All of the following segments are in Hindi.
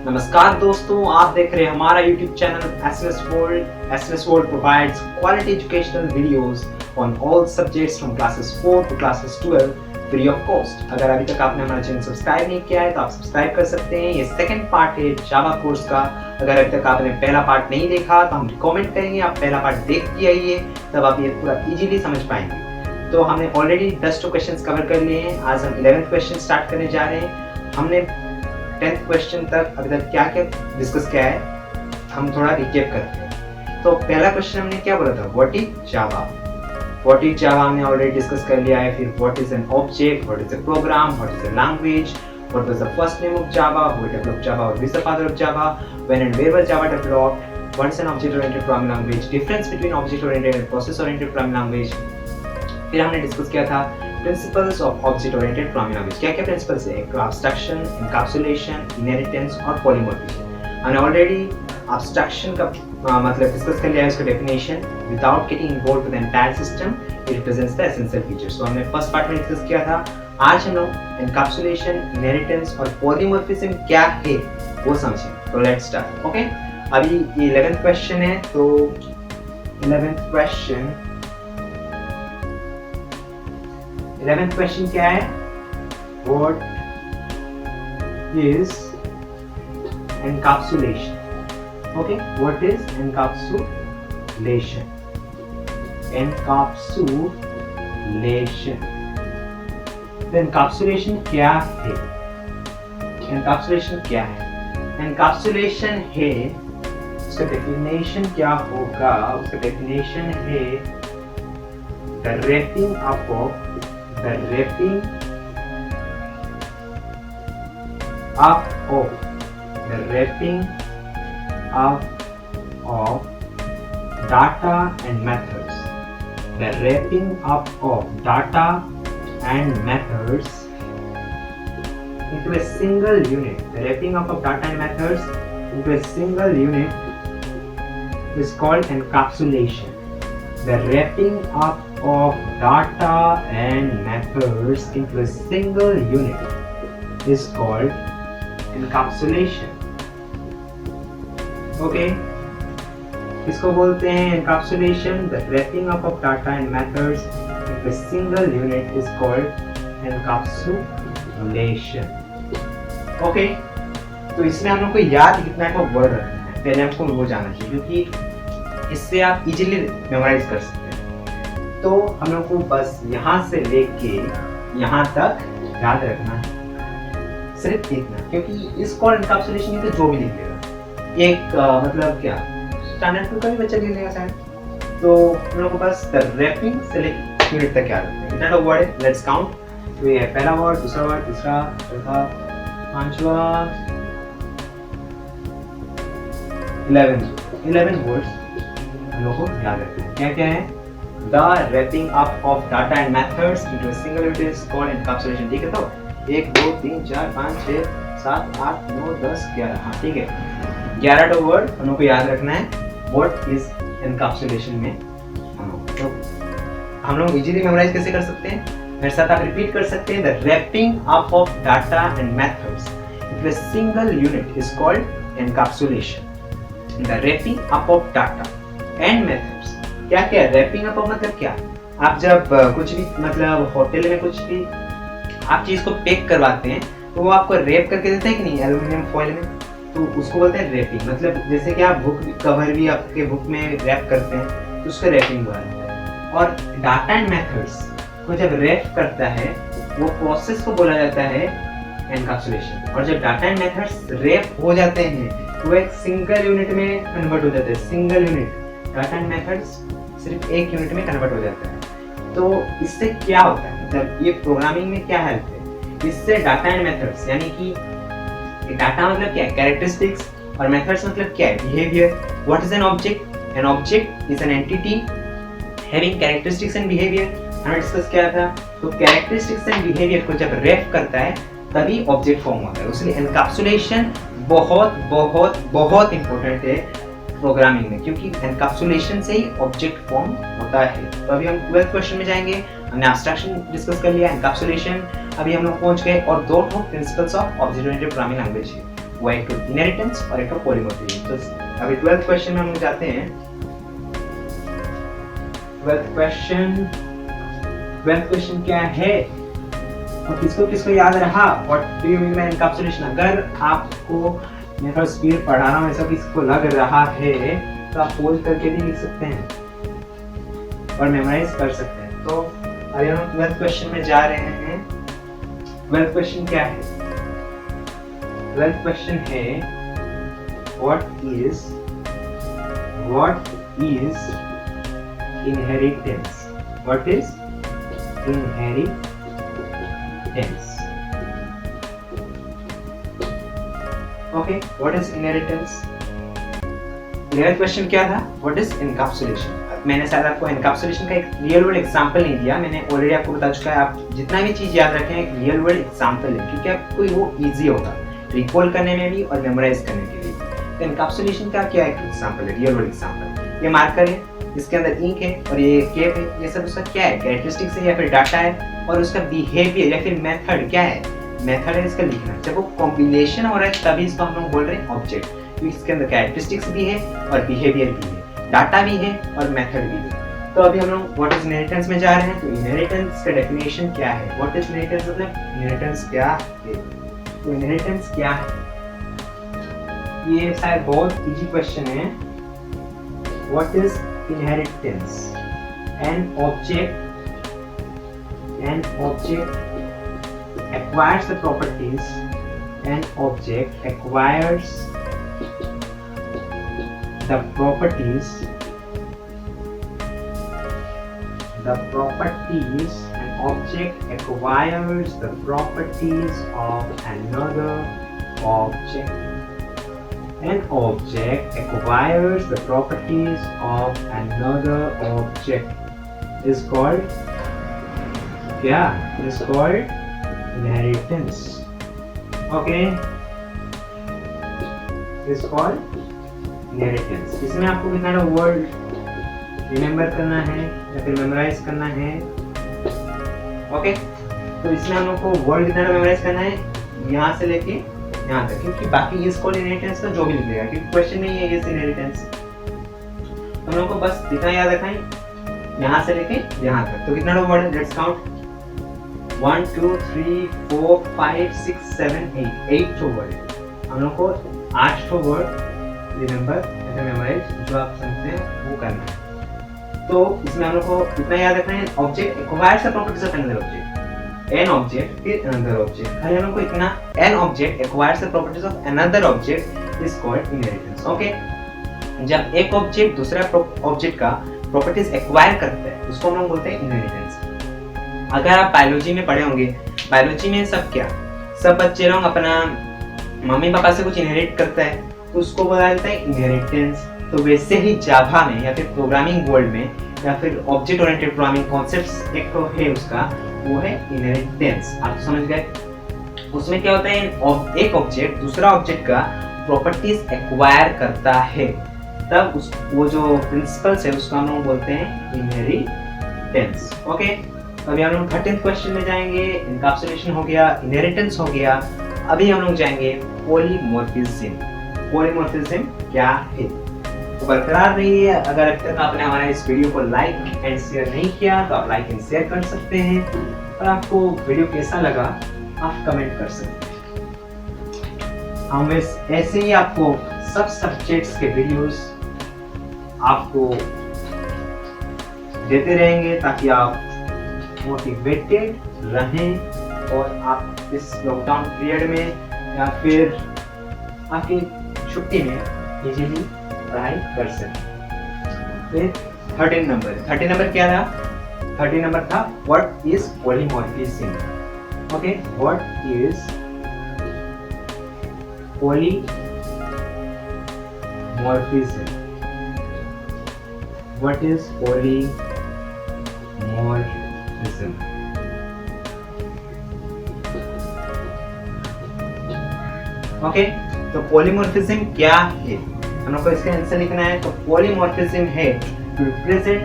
नमस्कार दोस्तों, आप देख रहे हैं हमारा YouTube channel SNS World। SNS World provides quality educational videos on all subjects from classes 4 to classes 12 free of cost। अगर अभी तक आपने हमारा चैनल सब्सक्राइब नहीं किया है तो आप सब्सक्राइब कर सकते हैं। ये सेकंड पार्ट है जावा कोर्स का। अगर अभी तक आपने पहला पार्ट नहीं देखा तो हम रिकमेंड करेंगे आप पहला पार्ट देख के आइए, तब आप ये पूरा इजीली समझ पाएंगे। तो हमने ऑलरेडी 10 क्वेश्चंस कवर कर लिए हैं। आज हम 11th क्वेश्चन स्टार्ट करने जा रहे हैं। हमने 10th क्वेश्चन तक अभी तक क्या क्या डिस्कस किया है, हम थोड़ा रिकैप करते हैं। तो पहला क्वेश्चन हमने क्या बोला था, what is Java. What is Java हमने ऑलरेडी डिस्कस कर लिया है। फिर what is an object, what is a program, what is a language, what was the first name of Java, who developed Java, who is the father of Java, when and where was Java developed, what is an object oriented programming language, difference between object oriented and process oriented programming language. फिर हमने डिस्कस किया था principles of object oriented programming language. क्या क्या प्रिंसिपल्स है, एक एब्स्ट्रैक्शन, एनकैप्सुलेशन, इनहेरिटेंस और पॉलीमॉर्फिज्म। हमने ऑलरेडी एब्स्ट्रैक्शन का मतलब डिस्कस कर लिया है, इसका definition. Without getting involve with the entire system it represents the essential features. तो हमने फर्स्ट पार्ट में डिस्कस किया था। आज हम लोग एनकैप्सुलेशन, इनहेरिटेंस और पॉलीमॉर्फिज्म क्या है वो समझें। तो लेट्स स्टार्ट। ओके, अभी ये 11th क्वेश्चन है। तो 11th क्वेश्चन क्या है, what is encapsulation. Okay, what is encapsulation. Encapsulation क्या है, एनकैप्सुलेशन क्या है, एनकैप्सुलेशन है, उसका डेफिनेशन क्या होगा, उसका डेफिनेशन है the wrapping up of data and methods. The wrapping up of data and methods into a single unit. The wrapping up of data and methods into a single unit is called encapsulation. The wrapping up of data and methods into a single unit is called encapsulation. Okay, इसको बोलते हैं encapsulation. The wrapping up of data and methods into a single unit is called encapsulation. Okay, तो इसमें हम लोग को याद कितना का वर्ड रखना है, पहले हमको वो जानना चाहिए, क्योंकि इससे आप इजीली मेमोराइज कर सकते हैं। तो हम लोग को बस यहाँ से लेके यहाँ तक याद रखना है, सिर्फ इतना। क्योंकि इस कॉल एनकैप्सुलेशन में तो जो भी लिख लेगा, एक मतलब क्या स्टैंडर्ड 2 का भी बच्चा लिख लेगा शायद। तो हम लोग को बस द रैपिंग से लेके यूनिट तक याद रखना है। इतना वर्ड है, लेट्स काउंट। तो ये पहला वर्ड, दूसरा वर्ड, तीसरा, चौथा, पांचवा, 11 वर्ड्स हम लोग को याद रखना है। क्या क्या है, the wrapping up of data and methods into a single unit is called encapsulation. ठीक है, तो 1 2 3 4 5 6 7 8 9 10 11। हाँ ठीक है, 11 वर्ड हम लोग को याद रखना है व्हाट इज एनकैप्सुलेशन में। तो हम लोग इजीली मेमोराइज कैसे कर सकते हैं, मेरे साथ आप रिपीट कर सकते हैं। The wrapping up of data and methods into a single unit is called encapsulation. The wrapping up of data and methods. क्या क्या रैपिंग अप मतलब क्या, आप जब कुछ भी मतलब होटल में कुछ भी आप चीज को पैक करवाते हैं तो वो आपको रैप करके देते हैं कि नहीं, एल्युमिनियम फॉइल में, तो उसको बोलते हैं रैपिंग। मतलब जैसे कि आप बुक कवर भी आपके बुक में रैप करते हैं तो उसका रैपिंग हुआ रहता है। और डाटा एंड मेथड्स को जब रैप करता है वो प्रोसेस को बोला जाता है एनकैप्सुलेशन। और जब डाटा एंड मेथड्स रैप हो जाते हैं तो एक सिंगल यूनिट में कन्वर्ट हो जाते हैं। Single unit, data and methods सिर्फ एक यूनिट में कन्वर्ट हो जाता है। तो इससे क्या होता है, मतलब ये प्रोग्रामिंग में क्या हेल्प है, इससे डाटा एंड मेथड्स यानी कि डाटा मतलब क्या है, कैरेक्टरिस्टिक्स, और मेथड्स मतलब क्या है, behaviour. What is an object, N object is an entity having characteristics and behaviour. हमने डिस्कस किया था। तो कैरेक्टरिस्टिक्स एंड बिहेवियर को जब रैप करता है तभी ऑब्जेक्ट फॉर्म होता है। इसलिए एनकैप्सुलेशन बहुत बहुत बहुत इंपॉर्टेंट है प्रोग्रामिंग में, क्योंकि एनकैप्सुलेशन से ही ऑब्जेक्ट फॉर्म होता है। तो अभी हम 12th क्वेश्चन में जाएंगे। हमने एब्स्ट्रैक्शन डिस्कस कर लिया, एनकैप्सुलेशन अभी हम लोग पहुंच गए, और 2 principles of object oriented programming language है। वो एक तो इनहेरिटेंस और एक तो पॉलीमॉर्फिज्म। तो अभी 12th क्वेश्चन में हम जाते हैं। 12th क्वेश्चन क्या है और किसको किसको याद रहा? What do you mean bye encapsulation? अगर आपको मैं थोड़ा स्पीड पढ़ा रहा हूँ, ऐसा किसको लग रहा है तो आप पोज करके भी लिख सकते हैं और मेमोराइज कर सकते हैं। तो अभी हम 12th क्वेश्चन में जा रहे हैं। 12th क्वेश्चन क्या है? 12th क्वेश्चन है what is inheritance? What is inheritance? Okay, what is inheritance? 11th question क्या था? What is encapsulation? मैंने शायद आपको encapsulation का एक रियल वर्ल्ड एग्जांपल नहीं दिया, मैंने ऑलरेडी आपको बता चुका है। आप जितना भी चीज याद रखें एक रियल वर्ल्ड एग्जांपल है, क्योंकि आपको वो इजी होगा रिकॉल करने में भी और मेमोराइज करने के लिए। तो एनकैप्सुलेशन का क्या एक एग्जांपल है, रियल वर्ल्ड एग्जांपल। ये मार्कर है, इसके अंदर इंक है और ये केप है, ये सब उसका क्या है? कैरेक्टरिस्टिक्स है या फिर डाटा है, और उसका बिहेवियर या फिर मेथड क्या है? मेथड है इसका लिखना। जब वो कॉम्बिनेशन हो रहा है तभी इसको हम लोग बोल रहे हैं ऑब्जेक्ट, क्योंकि इसके अंदर कैरेक्टरिस्टिक्स भी है और बिहेवियर भी है, डाटा भी है और मेथड भी है। तो अभी हम लोग व्हाट इज इनहेरिटेंस में जा रहे हैं। तो इनहेरिटेंस का डेफिनेशन क्या है? व्हाट इज इनहेरिटेंस मतलब इनहेरिटेंस क्या है? तो इनहेरिटेंस क्या है? ये शायद बहुत इजी क्वेश्चन है। What is inheritance? An object acquires the properties. An object acquires the properties. An object acquires the properties of another object. An object acquires the properties of another object is called inheritance. Okay, is called inheritance. इसमें आपको कितना वर्ड रिमेम्बर करना है या फिर मेमोराइज करना है? ओके, तो इसमें हम लोग को वर्ड कितना मेमोराइज करना है यहाँ से लेके यहाँ तक, क्योंकि बाकी इज कॉल्ड इनहेरिटेंस का जो भी लिखेगा, क्योंकि क्वेश्चन में ये इज इनहेरिटेंस। हम लोग को बस इतना याद रखना है यहाँ से लेके यहाँ तक। तो कितना वर्ड है? Let's count 1 2 3 4 5 6 7 8 word. हम लोग को 8 वर्ड रिमेम्बर ऐसे मेमोराइज जो आप समझते हैं वो करना है। तो इसमें हम लोग को इतना याद रखना है, object acquires the properties of another object. An object फिर अनदर ऑब्जेक्ट, खाली हम लोग को इतना, an object acquires the properties of another object is called inheritance. Okay, जब एक ऑब्जेक्ट दूसरा ऑब्जेक्ट का प्रॉपर्टीज एक्वायर करता है उसको हम लोग बोलते हैं इनहेरिटेंस। अगर आप बायोलॉजी में पढ़े होंगे, बायोलॉजी में सब बच्चे लोग अपना मम्मी पापा से कुछ इनहेरिट करता है तो उसको बोला जाता है इनहेरिटेंस। तो वैसे ही जावा में या फिर प्रोग्रामिंग वर्ल्ड में या फिर ऑब्जेक्ट ओरिएंटेड प्रोग्रामिंग कॉन्सेप्ट्स एक तो है उसका, वो है इनहेरिटेंस। आप समझ गए? उसमें क्या होता है, एक ऑब्जेक्ट दूसरा ऑब्जेक्ट का प्रॉपर्टीज एक्वायर करता है, तब वो जो प्रिंसिपल्स है उसको हम लोग बोलते हैं इनहेरिटेंस। ओके, अभी हम लोग 13th क्वेश्चन में जाएंगे। एनकैप्सुलेशन हो गया, इनहेरिटेंस हो गया। अभी हम लोग जाएंगे पॉलीमॉर्फिज्म। पॉलीमॉर्फिज्म क्या है? तो बरकरार रहिए। अगर अब तक आपने हमारे इस वीडियो को लाइक एंड शेयर नहीं किया तो आप लाइक एंड शेयर कर सकते हैं, और आपको वीडियो कैसा लगा आप कमेंट कर सकते हैं। हम ऐसे ही आपको सब सब्जेक्ट्स के वीडियोस आपको देते रहेंगे ताकि आप मोटिवेटेड रहें और आप इस लॉकडाउन पीरियड में या फिर आपकी छुट्टी में इजीली पढ़ाई कर सकें। फिर 13 नंबर क्या था? 13 नंबर था what is polymorphism. Okay, what is polymorphism? What is polymorphism? Okay, तो पॉलीमॉर्फिज्म क्या है हम लोग को इसका आंसर लिखना है। तो पॉलीमॉर्फिज्म है to represent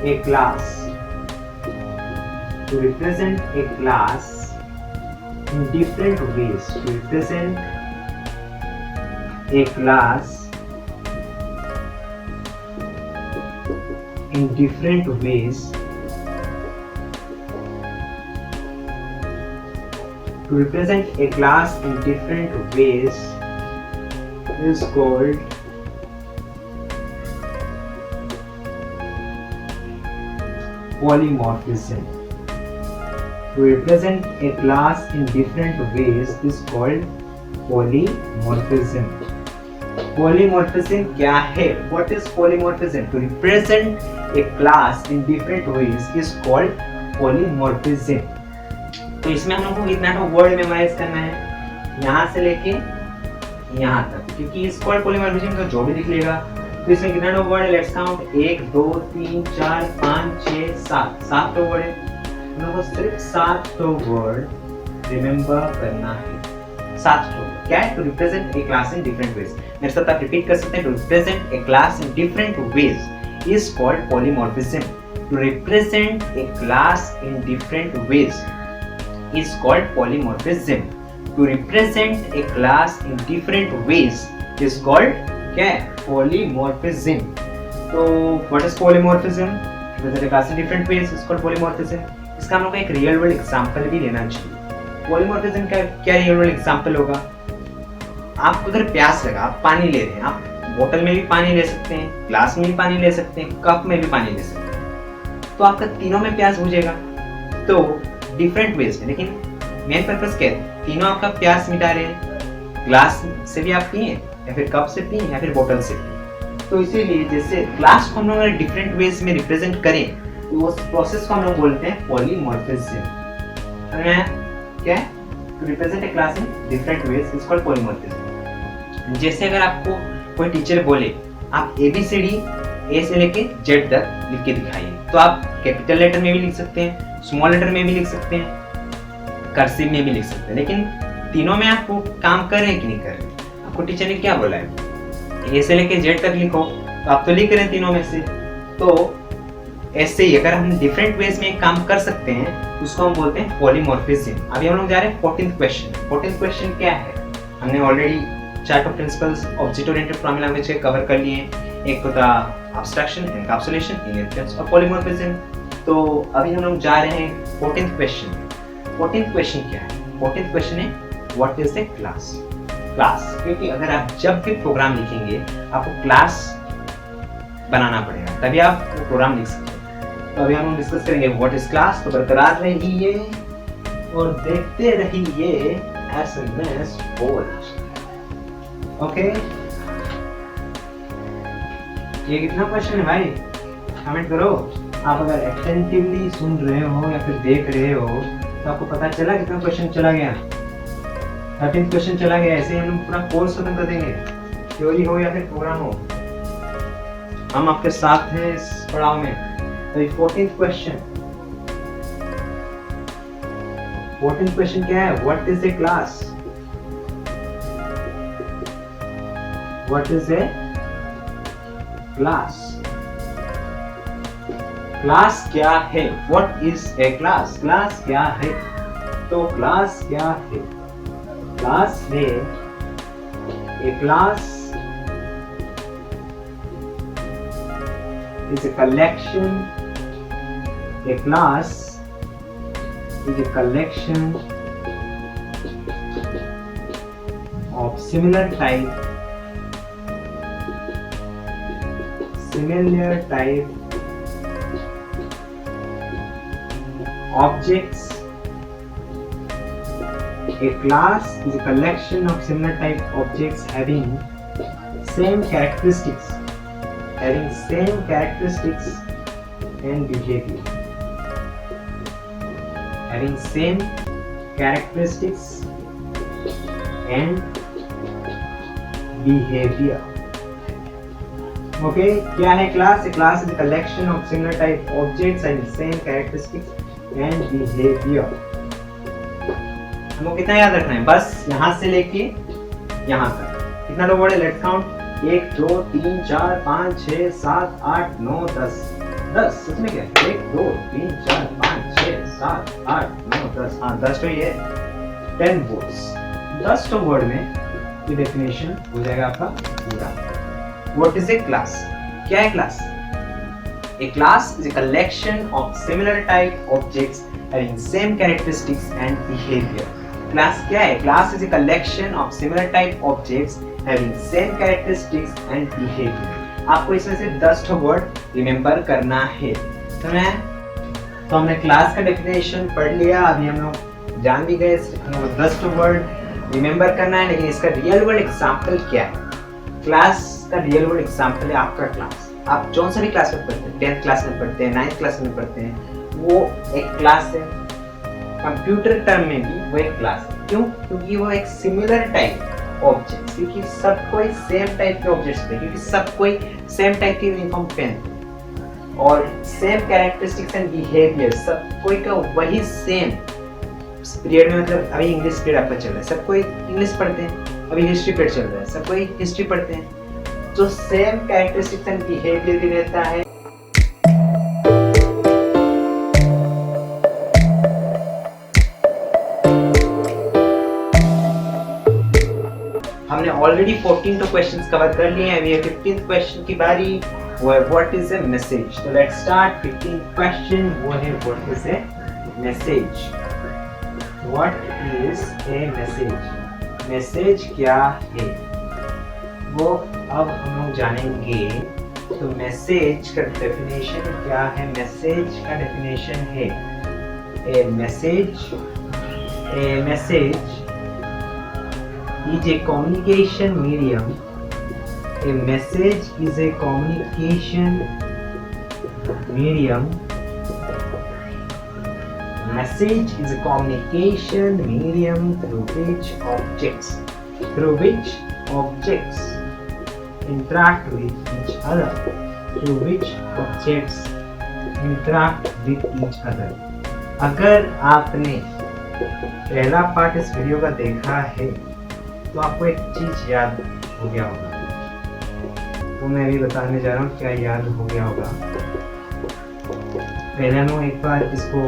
a class in different ways to represent a class in different ways is called polymorphism. To represent a class in different ways is called polymorphism. Polymorphism क्या है? What is polymorphism? To represent a class in different ways is called polymorphism. तो इसमें हम लोग को इतना तो वर्ड मेमोराइज करना है, यहाँ से लेके यहाँ तक, क्योंकि इस कॉल्ड पॉलीमॉर्फिज्म तो जो भी लिख लेगा। तो इसमें कितना तो वर्ड है? लेट्स काउंट 1 2 3 4 5 6 7 तो वर्ड है। हम लोग को सिर्फ 7 तो वर्ड रिमेंबर करना है। 7 तो क्या है? To represent a class in different ways. मेरे साथ आप रिपीट कर सकते हैं। To represent a class in different ways is called polymorphism. To represent a class in different ways is called polymorphism. To represent a class in different ways is called क्या है? Polymorphism. तो what is polymorphism? To represent a class in different ways is called polymorphism. इसका हम लोग को एक रियल वर्ल्ड एग्जांपल भी लेना चाहिए। Polymorphism का क्या रियल वर्ल्ड एग्जांपल होगा? आपको अगर प्यास लगा, आप पानी ले रहे हैं, आप बोतल में भी पानी ले सकते हैं, ग्लास में भी पानी ले सकते हैं, कप में भी पानी ले सकते हैं, तो आपका तीनों में प्यास बुझेगा। तो डिफरेंट वेज में, लेकिन मेन पर्पस क्या है? तीनों आपका प्यास मिटा रहे हैं। ग्लास से भी आप पिए, या फिर कप से पिए, या फिर बोतल से पिए। तो इसीलिए जैसे ग्लास को हम लोग डिफरेंट वेज में रिप्रेजेंट करें, तो उस प्रोसेस को हम लोग बोलते हैं पॉलीमॉर्फिज्म। क्या है? To represent a class in different ways is called polymorphism. जैसे अगर आपको कोई टीचर बोले आप ABCD ए से लेके जेड तक लिख के दिखाइए, तो आप कैपिटल लेटर में भी लिख सकते हैं, स्मॉल लेटर में भी लिख सकते हैं, कर्सिव में भी लिख सकते हैं, लेकिन तीनों में आप वो काम कर रहे हैं कि नहीं कर रहे? आपको टीचर ने क्या बोला है? ए से लेके जेड तक लिखो, तो आप तो लिख रहे हैं तीनों में से। तो ऐसे ही अगर हम डिफरेंट वेज में एक काम कर सकते हैं, उसको हम बोलते हैं पॉलीमॉर्फिज्म। अभी हम लोग जा रहे हैं 14th क्वेश्चन। 14th क्वेश्चन क्या है? हमने already chart of principles object oriented programming language के कवर कर लिए हैं। एक तो था एब्स्ट्रैक्शन, एनकैप्सुलेशन, इनहेरिटेंस और पॉलीमॉर्फिज्म। तो अभी हम लोग जा रहे हैं 14th क्वेश्चन। 14th क्वेश्चन क्या है? 14th क्वेश्चन है what is A class. Class, क्योंकि अगर आप जब भी प्रोग्राम लिखेंगे आपको क्लास बनाना पड़ेगा, तभी आप वो प्रोग्राम लिख सकते हैं। तो अभी हम लोग डिस्कस करेंगे व्हाट इज क्लास। तो बरकरार रहिए और देखते रहिए SMS बोर्ड। ओके, ये कितना क्वेश्चन है भाई? कमेंट करो। आप अगर अटेंटिवली सुन रहे हो या फिर देख रहे हो तो आपको पता चला कितना क्वेश्चन चला गया। 13th क्वेश्चन चला गया। ऐसे ही हम लोग पूरा कोर्स खत्म कर देंगे, थ्योरी हो या फिर प्रोग्राम हो, हम आपके साथ हैं इस पड़ाव में। तो 14th क्वेश्चन, 14th क्वेश्चन क्या है? What is A class. What is A class. Class क्या है? What is A class. Class क्या है? तो क्लास क्या है? क्लास है ए class is a collection. A class is a collection of similar type objects. A class is a collection of similar type objects having same characteristics and behavior. Having same characteristics and behavior. Okay, क्या है class? A class is a collection of similar type objects having same characteristics and behavior. हमको कितना याद रखना है? बस यहाँ से लेके यहाँ तक कितना लोग वर्ड है? Let's count 1 2 3 4 5 6 7 8 9 10 10। इसमें क्या है? 1 2 3 4 5 6 7 8 9 10। हाँ 10 तो ये है। 10 words. 10 वर्ड में ये डेफिनेशन हो जाएगा आपका पूरा. What is a class? क्या है class? A class is a collection of similar type objects having same characteristics and behavior. Class क्या है? Class is a collection of similar type objects having same characteristics and behavior. आपको इसमें से 10 वर्ड रिमेम्बर करना है. तो हमने क्लास का डेफिनेशन पढ़ लिया. अभी हम लोग जान भी गए 10 वर्ड रिमेम्बर करना है. लेकिन इसका रियल वर्ल्ड एग्जांपल क्या है? क्लास का रियल वर्ल्ड एग्जांपल है आपका क्लास. आप कौन सा भी क्लास में पढ़ते हैं, 10th क्लास में पढ़ते हैं, 9th क्लास में पढ़ते हैं, वो एक क्लास है. कंप्यूटर टर्म में भी वो एक क्लास है. क्यों? क्योंकि वो एक सिमिलर टाइप ऑब्जेक्ट, क्योंकि सब कोई सेम टाइप के ऑब्जेक्ट्स थे, क्योंकि सब कोई सेम टाइप की यूनिफॉर्म पहन और सेम कैरेक्टरिस्टिक्स एंड बिहेवियर, सब कोई का वही सेम पीरियड में. मतलब अभी इंग्लिश पीरियड आपका चल रहा है, सब कोई इंग्लिश पढ़ते हैं. अभी हिस्ट्री पीरियड चल रहा है, सब कोई हिस्ट्री पढ़ते हैं. तो सेम कैरेक्टरिस्टिक्स एंड बिहेवियर भी रहता है. हमने ऑलरेडी 14 क्वेश्चंस कवर कर लिए हैं. अभी 15th क्वेश्चन की बारी. वो है व्हाट इज ए मैसेज. तो लेट्स स्टार्ट. 15th क्वेश्चन वो है what is A message. What is A message. Message क्या है वो अब हम लोग जानेंगे. तो मैसेज का डेफिनेशन क्या है? मैसेज का डेफिनेशन है ए message is a communication medium. A message is a communication medium. Message is a communication medium through which objects interact with each other. Through which objects interact with each other. अगर आपने पहला पार्ट इस वीडियो का देखा है तो आपको एक चीज याद हो गया होगा. वो मैं अभी बताने जा रहा हूँ क्या याद हो गया होगा. पहले हम एक बार इसको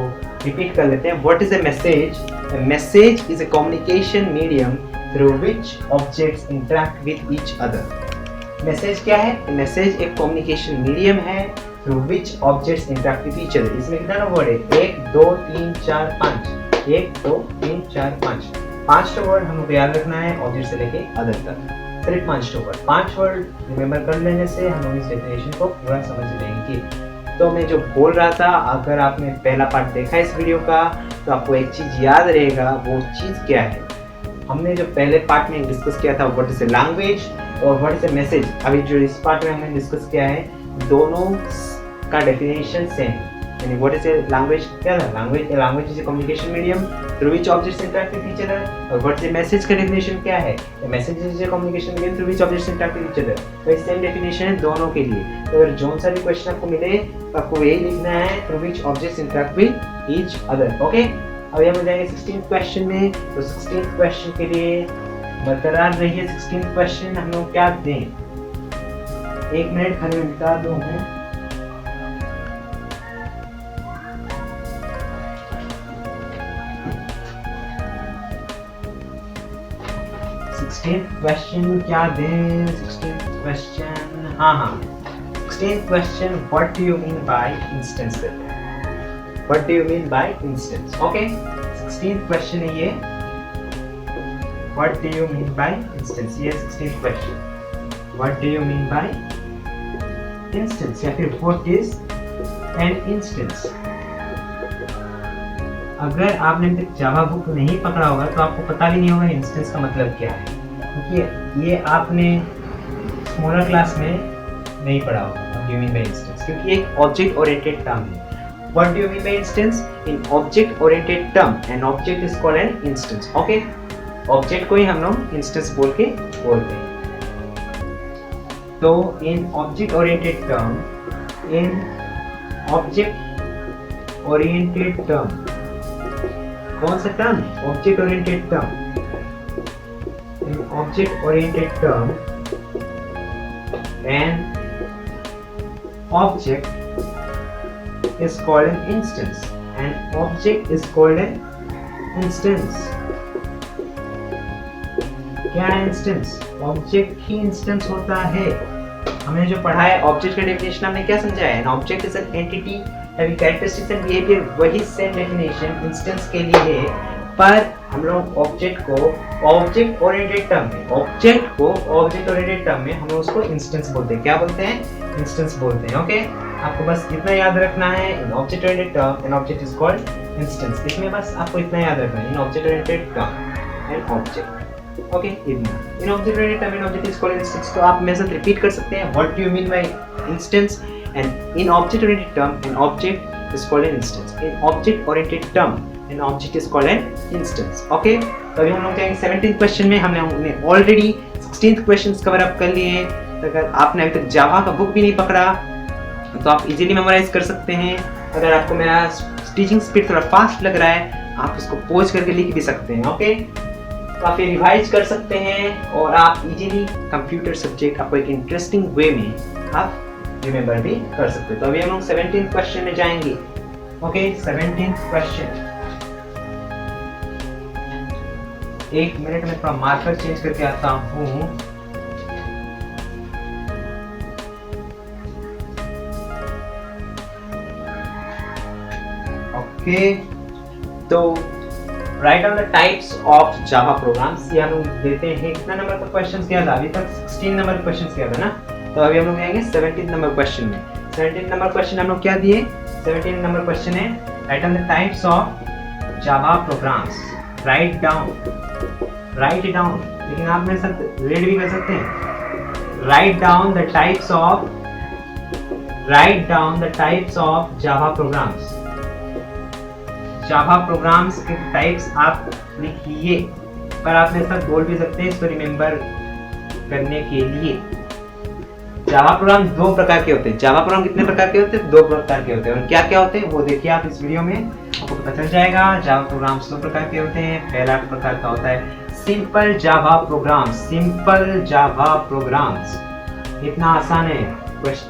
रिपीट कर लेते हैं. What is A message. A message is a communication medium through which objects interact with each other. Message क्या है? मैसेज एक कम्युनिकेशन मीडियम है through which objects interact with each other. इसमें कितना वर्ड है? 1 2 3 4 5. 1 2 3 4 5. 5 वर्ड हमको याद रखना है ऑब्जेक्ट से लेके अदर तक. सिर्फ 5 वर्ड. 5 वर्ड रिमेम्बर कर लेने से हम लोग इस डेफिनेशन को पूरा समझ लेंगे. तो मैं जो बोल रहा था, अगर आपने पहला पार्ट देखा इस वीडियो का तो आपको एक चीज याद रहेगा. वो चीज क्या है? हमने जो पहले पार्ट में डिस्कस किया था व्हाट इज ए लैंग्वेज और व्हाट इज ए मैसेज. अभी जो इस पार्ट में हमने डिस्कस किया है दोनों का डेफिनेशन सेम. यानी व्हाट इज ए लैंग्वेज क्या था? Language is a communication medium through which objects interact with each other. और व्हाट इज ए मैसेज का डेफिनेशन क्या है? Message is a communication medium through which objects interact with each other. तो सेम डेफिनेशन है दोनों के लिए. तो अगर जोन सा भी क्वेश्चन आपको मिले तो आपको यही लिखना है through which objects interact with each other. Okay. अभी हम जाएंगे 16th क्वेश्चन में. तो 16th क्वेश्चन के लिए बरकरार रहिए. 16th क्वेश्चन हम लोग क्या दें? 1 मिनट खाली मैं बता दूं मैं. क्वेश्चन क्या दें? 16th question. हाँ 16th question. What do you mean by instance. What do you mean by instance. Okay. 16th question है ये. What do you mean by instance. ये 16th question. What do you mean by instance या फिर व्हाट इज एन इंस्टेंस. अगर आपने जावा बुक नहीं पकड़ा होगा तो आपको पता भी नहीं होगा इंस्टेंस का मतलब क्या है, क्योंकि ये आपने स्मॉलर क्लास में नहीं पढ़ा होगा. What do you mean by instance, क्योंकि एक ऑब्जेक्ट ओरिएंटेड टर्म है. What do you mean by instance. In object oriented term an object is called an instance. Okay. Object को ही हम लोग इंस्टेंस बोलते हैं. तो इन ऑब्जेक्ट ओरिएंटेड टर्म, कौन सा term? Object oriented term. In object oriented term an object is called an instance. An object is called an instance. क्या है इंस्टेंस? ऑब्जेक्ट ही इंस्टेंस होता है। हमने जो पढ़ा है ऑब्जेक्ट का डेफिनेशन हमने क्या समझा है? N object is an entity having characteristics and behaviour, वही सेम डेफिनेशन इंस्टेंस के लिए है, पर हम लोग ऑब्जेक्ट ओरिएंटेड टर्म में हम लोग उसको इंस्टेंस बोलते हैं। क्या बोलते हैं? इंस्टेंस बोलते हैं। ओके, आपको बस इतना याद रखना है, in object oriented term an object is called instance. इसमें बस आपको इतना याद रखना है, in object oriented term an object. Okay, इतना in object oriented term an object is called instance. तो आप मेरे साथ रिपीट कर सकते हैं, what do you mean by instance? And in object oriented term an object is called an instance. In object oriented term an object is called an instance. Okay, तो अभी हम लोग जाएंगे 17th क्वेश्चन में। हमने already 16th questions cover up कर लिए हैं। तो अगर आपने अभी तक जावा का बुक भी नहीं पकड़ा तो आप इजीली मेमोराइज कर सकते हैं। अगर आपको मेरा टीचिंग स्पीड थोड़ा फास्ट लग रहा है, आप इसको पॉज करके लिख भी सकते हैं। ओके, काफी रिवाइज कर सकते हैं और आप इजीली कंप्यूटर सब्जेक्ट आपको एक इंटरेस्टिंग वे में आप रिमेंबर भी कर सकते हैं। तो अभी हम लोग 17th क्वेश्चन में जाएंगे। Okay, 17th question. एक मिनट में थोड़ा मार्कर चेंज करके आता हूँ। ओके, तो right on the types of Java programmes, ये हम लोग देते हैं। कितना नंबर का क्वेश्चन किया था? अभी तक 16 नंबर क्वेश्चन किया था ना। तो अभी हम लोग जाएंगे 17 नंबर क्वेश्चन में। 17 नंबर क्वेश्चन हम लोग क्या दिए? 17 नंबर क्वेश्चन है right on the types of Java programmes. Write down, लेकिन आप मेरे साथ रीड भी कर सकते हैं। Write down the types of Java programmes. Java programmes के टाइप्स आप लिखिए, पर आप मेरे साथ बोल भी सकते हैं इसको रिमेंबर करने के लिए। जावा प्रोग्राम दो प्रकार के होते हैं। जावा प्रोग्राम कितने प्रकार के होते हैं? दो प्रकार के होते हैं। और क्या क्या होते हैं वो देखिए आप इस वीडियो में, आपको पता चल जाएगा। जावा प्रोग्राम्स दो प्रकार के होते हैं। पहला प्रकार का होता है सिंपल जावा प्रोग्राम्स। इतना आसान है,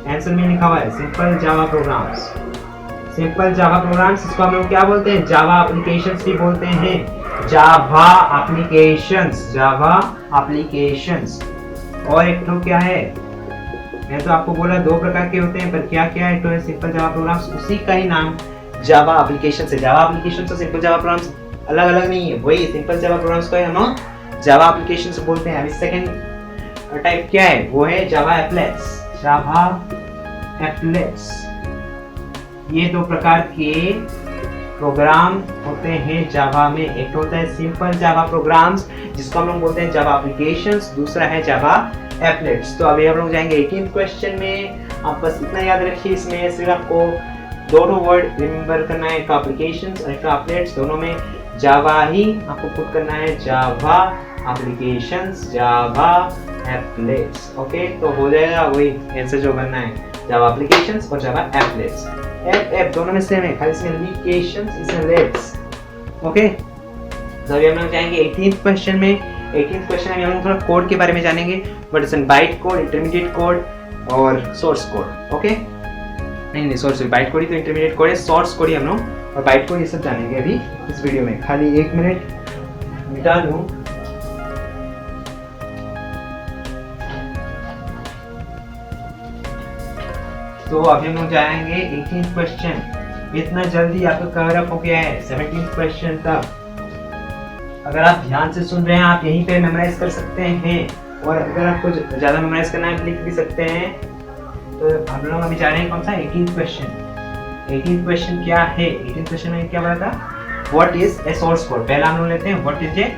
आंसर में लिखा हुआ है सिंपल जावा प्रोग्राम्स। इसको हम लोग क्या बोलते हैं? जावा एप्लीकेशंस भी बोलते हैं। जावा एप्लीकेशंस। और एक तो क्या है, मैं तो आपको बोला दो प्रकार के होते हैं, पर क्या क्या है? तो है सिंपल जावा प्रोग्राम्स, उसी का ही नाम जावा एप्लीकेशंस है। जावा एप्लीकेशंस और सिंपल जावा प्रोग्राम्स अलग अलग नहीं है, वही सिंपल जावा प्रोग्राम्स को हम जावा एप्लीकेशंस बोलते हैं। अभी सेकंड टाइप क्या है? वो है जावा एप्लेट्स। ये दो प्रकार के प्रोग्राम होते हैं जावा में। एक होता है सिंपल जावा प्रोग्राम्स जिसको हम लोग बोलते हैं जावा एप्लीकेशंस, दूसरा है जावा एप्लेट्स। तो अभी हम लोग जाएंगे 18th क्वेश्चन में। आप बस इतना याद रखिए, इसमें सिर्फ आपको दो वर्ड रिमेंबर करना है, एक एप्लीकेशंस और एक एप्लेट्स। दोनों में जावा ही आपको पुट करना है, जावा एप्लीकेशंस, जावा एप्लेट्स। ओके, तो हो जाएगा वही आंसर जो बनना है, जावा एप्लीकेशंस और जावा एप्लेट्स। एप दोनों में सेम है, खाली इसमें एप्लीकेशंस, इसमें लेट्स। ओके, तो अभी हम लोग जाएंगे 18th क्वेश्चन में। 18th क्वेश्चन में हम लोग थोड़ा कोड के बारे में जानेंगे। What is N byte code, intermediate code और सोर्स कोड। ओके, नहीं सॉरी, बाइट कोड ही तो इंटरमीडिएट कोड है, सोर्स कोड ही हम लोग और बाइट कोड ये सब जानेंगे अभी इस वीडियो में। खाली एक मिनट मिटा लूं। तो अभी हम लोग जाएंगे 18th क्वेश्चन। इतना जल्दी आपका कवर अप हो गया है 17th क्वेश्चन तक। अगर आप ध्यान से सुन रहे हैं, आप यहीं पे मेमोराइज कर सकते हैं, और अगर आपको ज़्यादा मेमोराइज करना है लिख भी सकते हैं। तो हम लोग अभी जा रहे हैं कौन सा? 18th question. 18th क्वेश्चन क्या है? 18th क्वेश्चन में क्या बोला था? What is a source code. पहला हम लोग लेते हैं what is a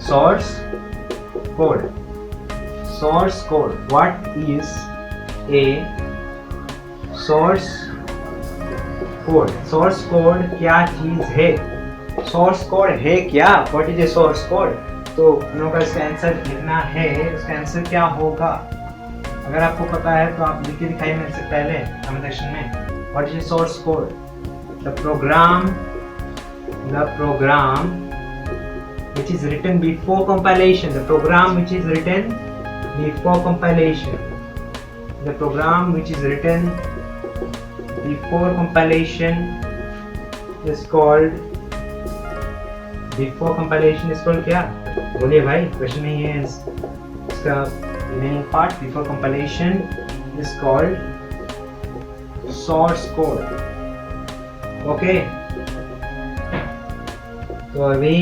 source code. Source code, what is a source code. Source code क्या चीज है? सोर्स कोड है क्या? What is a source code? तो हम लोग का इसका आंसर लिखना है। इसका आंसर क्या होगा? अगर आपको पता है तो आप लिख के दिखाइए मेरे से पहले कमेंट सेक्शन में। What is a source code? The program which is written before compilation. The program which is written before compilation. The program which is written before compilation is called क्या? बोलिए भाई, क्वेश्चन में ये इसका remaining part before compilation is called source code. Okay, तो अभी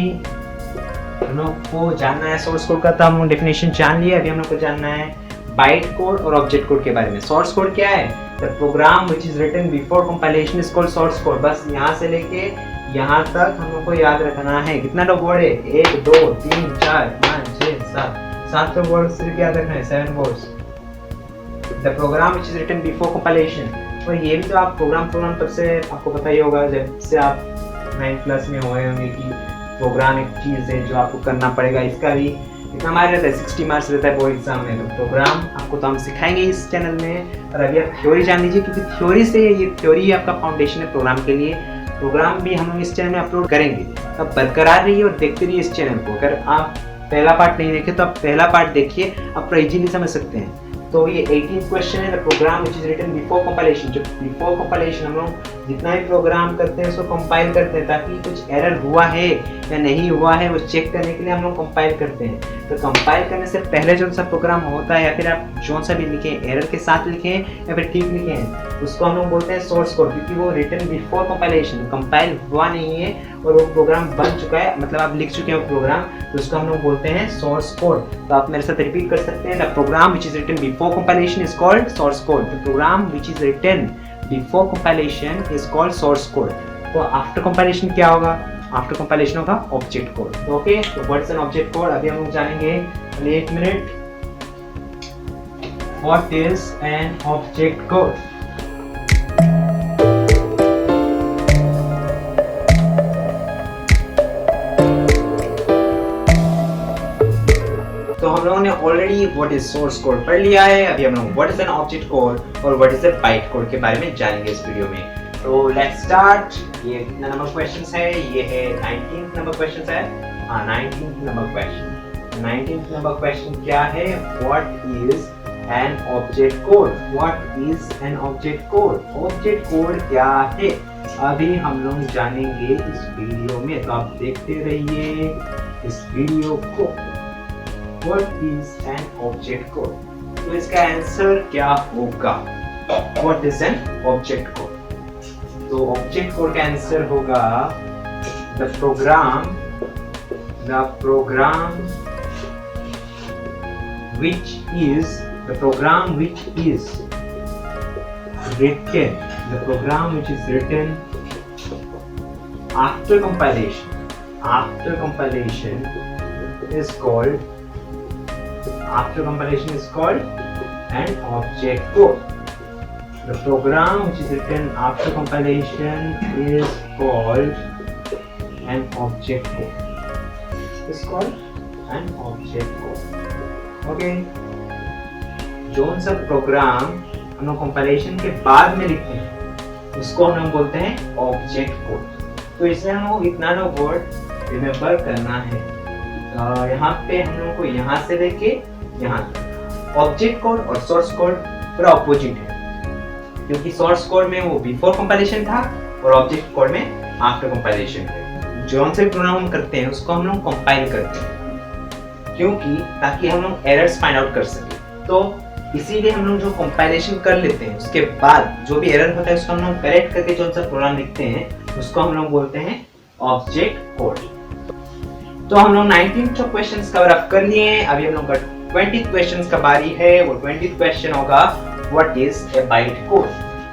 हम लोग को जानना है सोर्स कोड का, तो हम डेफिनेशन जान लिया। अभी हम लोग को जानना है बाइट कोड और ऑब्जेक्ट कोड के बारे में। सोर्स कोड क्या है? The program which is written before compilation is called source code. बस यहाँ से लेके यहाँ तक हम लोग को याद रखना है। कितना तो वर्ड है? 1 2 3 4 5 6 7 तो वर्ड सिर्फ याद रखना है, 7 words. The program which is written before compilation. और ये भी तो आप प्रोग्राम तब से आपको पता ही होगा जब से आप 9 क्लास में हुए होंगे कि प्रोग्राम एक चीज़ है जो आपको करना पड़ेगा। इसका भी कितना मार्क रहता है? 60 मार्क्स रहता है बोर्ड एग्जाम में। तो प्रोग्राम आपको तो हम सिखाएंगे इस चैनल में। और अभी आप थ्योरी जान लीजिए, क्योंकि थ्योरी से ये थ्योरी आपका फाउंडेशन है प्रोग्राम के लिए। प्रोग्राम भी हम लोग इस चैनल में अपलोड करेंगे। अब बरकरार रहिए और देखते रहिए इस चैनल को। अगर आप पहला पार्ट नहीं देखे तो आप पहला पार्ट देखिए, आप इजीली समझ सकते हैं। तो ये 18th क्वेश्चन है, the program which is written before compilation. जो बिफोर कंपाइलेशन हम लोग जितना भी प्रोग्राम करते हैं उसको कंपाइल करते हैं, ताकि कुछ एरर हुआ है या नहीं हुआ है वो चेक करने के लिए हम लोग कंपाइल करते हैं। तो कंपाइल करने से पहले जो सा प्रोग्राम होता है, या फिर आप जो सा भी लिखें, एरर के साथ लिखें या फिर ठीक लिखे हैं, उसको हम लोग बोलते हैं सोर्स कोड। क्योंकि वो रिटन बिफोर कंपाइलेशन, कंपाइल हुआ नहीं है और वो प्रोग्राम बन चुका है, मतलब आप लिख चुके हैं वो प्रोग्राम, तो उसको हम लोग बोलते हैं सोर्स कोड। तो आप मेरे साथ रिपीट कर सकते हैं, the program which is written before compilation is called source code. The program which is written before compilation is called source code. तो आफ्टर कंपाइलेशन क्या होगा? आफ्टर कंपाइलेशन होगा ऑब्जेक्ट कोड। ओके, तो what is an object code? अभी हम लोग जानेंगे। 1 minute, what is an object code? तो हम लोगों ने already what is source code पढ़ लिया है। अभी हम लोग what is an object code और what is a byte code के बारे में जानेंगे इस वीडियो में। तो लेट्स स्टार्ट। ये कितना नंबर क्वेश्चंस है? ये है 19th नंबर क्वेश्चंस है। 19th number question. 19th number question क्या है? What is an object code? What is an object code? Object code क्या है अभी हम लोग जानेंगे इस वीडियो में, तो आप देखते रहिए इस वीडियो को। What is an object code? तो इसका आंसर क्या होगा? What is an object code? तो object code का आंसर होगा the program which is written after compilation is called an object code. The program which is written after compilation is called an object code. It's called an object code. Okay. Zone सा प्रोग्राम हम लोग कंपाइलेशन के बाद में लिखते हैं उसको हम लोग बोलते हैं ऑब्जेक्ट कोड। तो इसमें हम लोग इतना ना वर्ड रिमेम्बर करना है। यहाँ पे हम लोग को यहाँ से लेके यहाँ तक ऑब्जेक्ट कोड और सोर्स कोड पूरा ऑपोजिट है, क्योंकि सोर्स कोड में वो बिफोर कंपाइलेशन था और ऑब्जेक्ट कोड में आफ्टर कंपाइलेशन है। जो से प्रोग्राम हम करते हैं उसको हम लोग कंपाइल करते हैं, क्योंकि ताकि हम लोग एरर्स फाइंड आउट कर सके। तो इसीलिए हम लोग जो कंपाइलेशन कर लेते हैं उसके बाद जो भी एरर होता है उसको हम लोग करेक्ट करके जो सा प्रोग्राम लिखते हैं उसको हम लोग बोलते हैं ऑब्जेक्ट कोड। तो हम लोग 19 क्वेश्चंस कवर अप कर लिए हैं। अभी हम लोग का 20th क्वेश्चंस का बारी है। वो 20th क्वेश्चन होगा what is a byte code?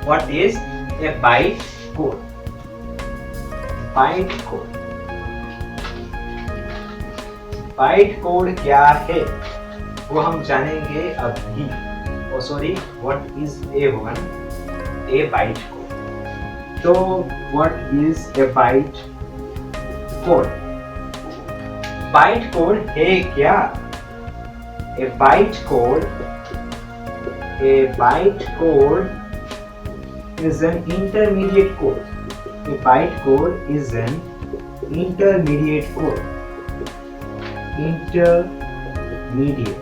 What is a byte code? Byte code, byte code क्या है वो हम जानेंगे अभी। Oh sorry, what is a byte code? तो what is a byte code? Byte code है क्या? A byte code is an intermediate code. A byte code is an intermediate code. Intermediate.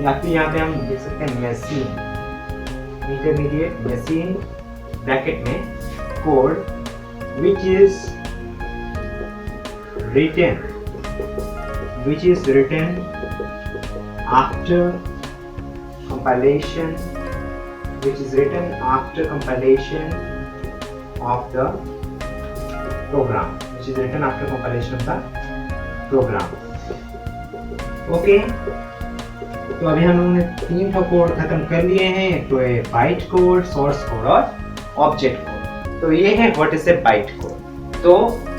या फिर यहाँ पे हम देख सकते हैं machine. Intermediate machine ब्रैकेट में code which is written which is written after compilation, which is written after compilation of the program, which is written after compilation of the program. Okay, तो अभी हम लोगों ने 3 कोड खत्म कर लिए हैं, तो ये बाइट कोड, सोर्स कोड और ऑब्जेक्ट कोड। तो ये है what is a byte code. तो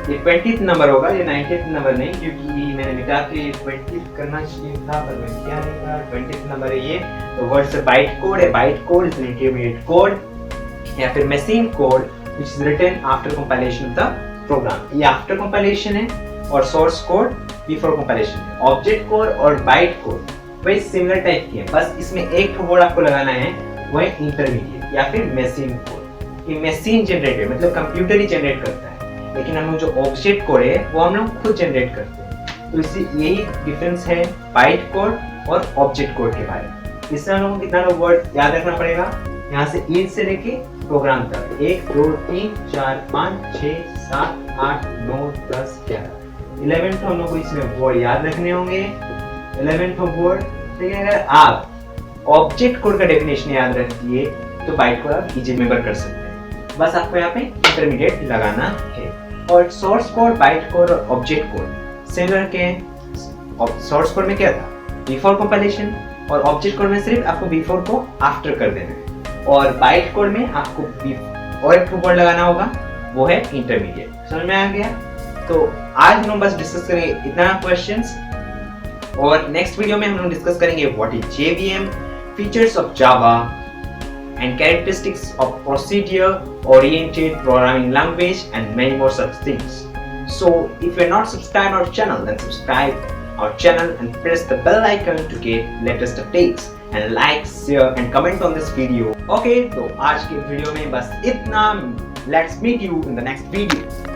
ये 20th नंबर होगा, ये 90th नंबर नहीं, क्योंकि मैंने मिटा के 20th करना चाहिए था पर मैं किया नहीं था। 20th नंबर है ये। तो what is a byte code? A byte code is an intermediate code या फिर machine code which is written after compilation of the program. ये आफ्टर कंपाइलेशन है और सोर्स कोड बिफोर कंपाइलेशन है। ऑब्जेक्ट कोड और बाइट कोड वही सिमिलर टाइप की है, बस इसमें एक वर्ड आपको लगाना है, वो है इंटरमीडिएट या फिर मशीन कोड। ये मशीन जनरेटेड मतलब कंप्यूटर ही जनरेट करता है, लेकिन हम लोग जो ऑब्जेक्ट कोड है वो हम लोग खुद जनरेट करते हैं। तो इससे यही डिफरेंस है बाइट कोड और ऑब्जेक्ट कोड के बारे में। इससे हम लोग को कितना वर्ड याद रखना पड़ेगा, यहाँ से इन से लेके प्रोग्राम तक 1 2 3 4 5 6 7 8 9 10 11 11th हम लोग को इसमें वर्ड याद रखने होंगे। 11th वर्ड, लेकिन अगर आप ऑब्जेक्ट कोड का डेफिनेशन याद रखिए तो बाइट कोड आप इजी रिमेंबर कर सकते हैं। बस आपको यहाँ पे इंटरमीडिएट लगाना है। और सोर्स कोड, बाइट कोड और ऑब्जेक्ट कोड सिमिलर के हैं। सोर्स कोड में क्या था, बिफोर कंपाइलेशन, और ऑब्जेक्ट कोड में सिर्फ आपको बिफोर को आफ्टर कर देना है, और बाइट कोड में आपको और एक वर्ड लगाना होगा, वो है इंटरमीडिएट। समझ में आ गया? तो आज हम लोग बस डिस्कस करेंगे इतना क्वेश्चंस, और नेक्स्ट वीडियो में हम लोग डिस्कस करेंगे what is JVM, features of Java and characteristics of procedure oriented programming language and many more such things. So if you are not subscribed our channel, then subscribe our channel and press the bell icon to get latest updates, and like, share and comment on this video. Okay, तो आज के वीडियो में बस इतना। Let's meet you in the next video.